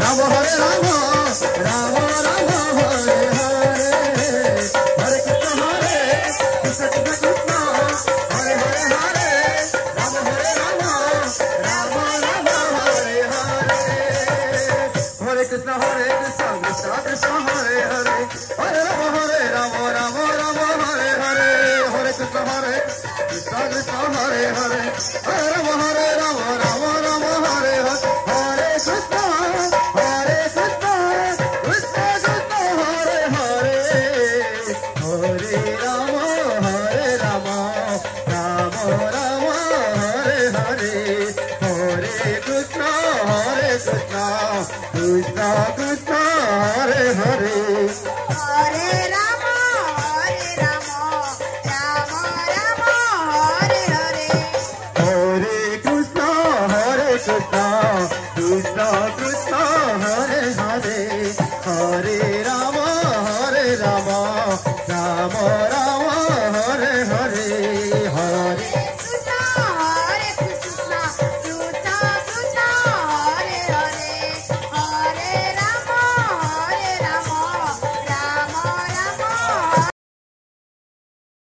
Ram Hare Ram Ram Ram Hare Hare Hare Krishna Krishna Krishna Hare Hare Hare Ram Ram Ram Hare Hare Hare Krishna Krishna Krishna Hare Hare Hare Ram Ram Ram Hare Hare Hare Krishna Krishna Krishna Hare Hare Hare Ram Ram Ram Hare Hare Hare Krishna Krishna Krishna Hare Hare Hare Ram Ram Ram Hare Hare Hare Krishna Krishna Krishna Krishna Hare Hare Hare Ram Ram Hare Hare Hare Krishna Krishna Krishna Hare Hare Hare Ram Ram Ram